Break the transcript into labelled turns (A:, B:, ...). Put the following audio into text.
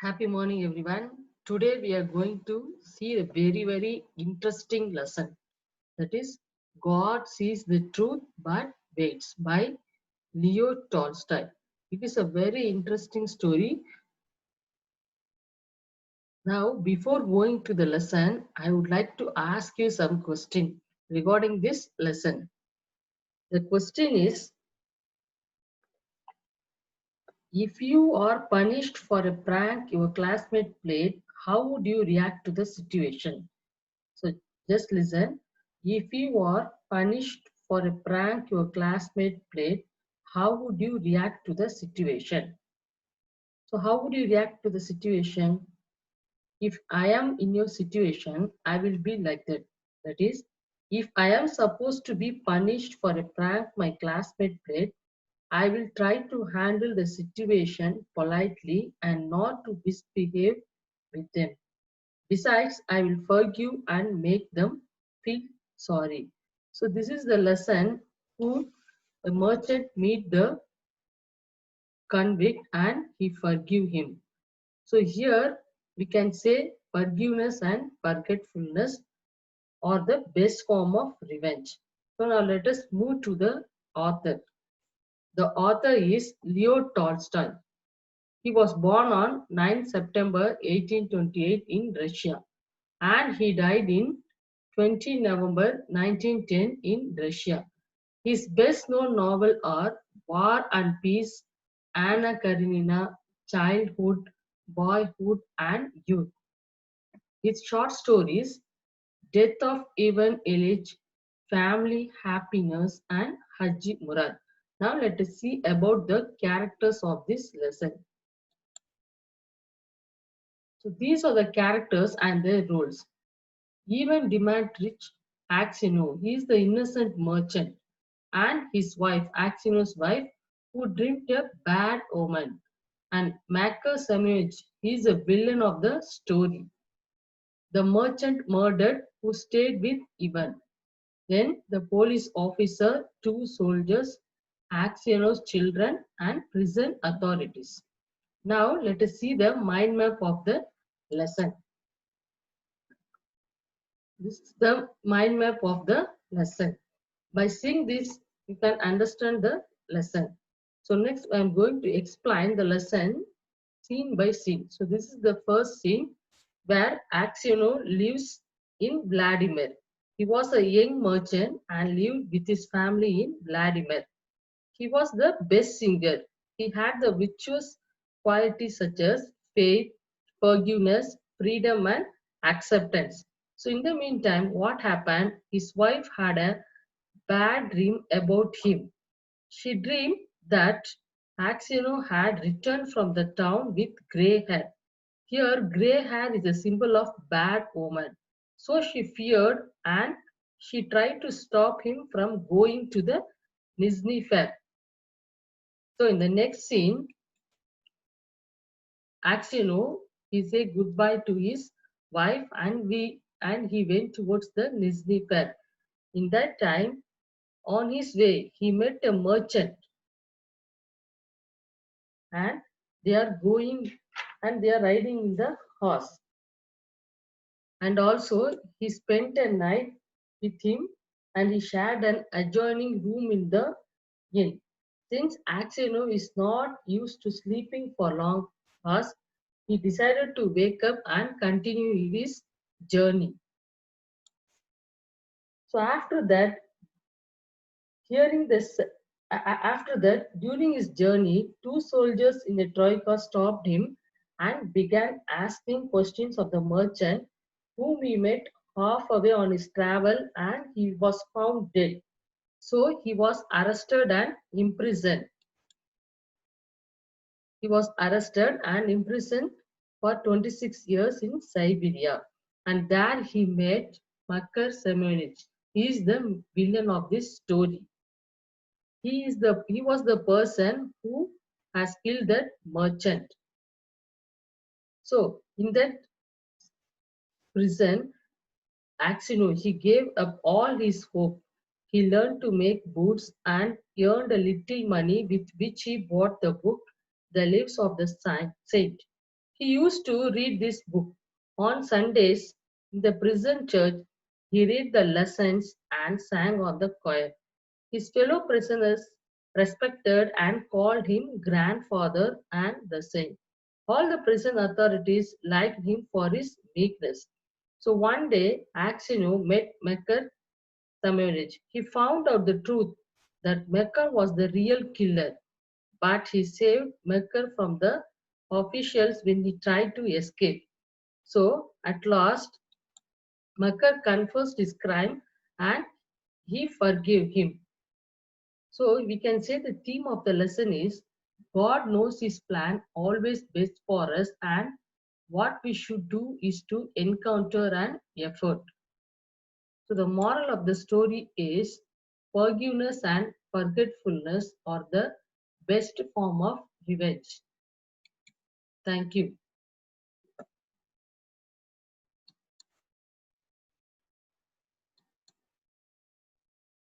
A: Happy morning, everyone. Today we are going to see a very interesting lesson. That is, God sees the truth but waits by Leo Tolstoy. It is a very interesting story. Now, before going to the lesson, I would like to ask you some question regarding this lesson. The question is, if you are punished for a prank your classmate played, how would you react to the situation? So just listen. If you are punished for a prank your classmate played, how would you react to the situation? So how would you react to the situation? If I am in your situation, I will be like that. That is, if I am supposed to be punished for a prank my classmate played, I will try to handle the situation politely and not to misbehave with them. Besides, I will forgive and make them feel sorry. So this is the lesson who the merchant meet the convict and he forgive him. So here we can say forgiveness and forgetfulness are the best form of revenge. So now let us move to the author. The author is Leo Tolstoy. He was born on 9 September 1828 in Russia and he died in 20 November 1910 in Russia. His best known novels are War and Peace, Anna Karenina, Childhood, Boyhood, and Youth. His short stories Death of Ivan Ilyich, Family Happiness, and Haji Murad. Now let us see about the characters of this lesson. So these are the characters and their roles. Ivan Dmitrich Aksinov, he is the innocent merchant, and his wife, Aksino's wife, who dreamed a bad omen. And Makar Semyonich, he is the villain of the story. The merchant murdered who stayed with Ivan. Then the police officer, two soldiers, Aksiono's children, and prison authorities. Now let us see the mind map of the lesson. This is the mind map of the lesson. By seeing this, you can understand the lesson. So next I am going to explain the lesson scene by scene. So this is the first scene where Aksionov lives in Vladimir. He was a young merchant and lived with his family in Vladimir. He was the best singer. He had the virtuous qualities such as faith, forgiveness, freedom, and acceptance. So, in the meantime, what happened? His wife had a bad dream about him. She dreamed that Axino had returned from the town with grey hair. Here, grey hair is a symbol of bad omen. So she feared and she tried to stop him from going to the Nizhny fair. So in the next scene, Axino he said goodbye to his wife and he went towards the Nizhny fair. In that time, on his way, he met a merchant and they are going and they are riding in the horse. And also he spent a night with him and he shared an adjoining room in the inn. Since Axeno is not used to sleeping for long hours, he decided to wake up and continue his journey. So hearing this, after that, during his journey, two soldiers in a troika stopped him and began asking questions of the merchant, whom he met halfway on his travel, and he was found dead. So he was arrested and imprisoned. He was arrested and imprisoned for 26 years in Siberia. And there he met Makar Semyonich. He is the villain of this story. He was the person who has killed that merchant. So in that prison, Axino, he gave up all his hope. He learned to make boots and earned a little money with which he bought the book, The Lives of the Saint. He used to read this book. On Sundays, in the prison church, he read the lessons and sang on the choir. His fellow prisoners respected and called him grandfather and the saint. All the prison authorities liked him for his meekness. So one day, Axino met Mekar Samovich. He found out the truth that Mekar was the real killer, but he saved Mekar from the officials when he tried to escape. So at last, Mekar confessed his crime and he forgave him. So we can say the theme of the lesson is God knows his plan always best for us, and what we should do is to encounter an effort. So the moral of the story is forgiveness and forgetfulness are the best form of revenge. Thank you.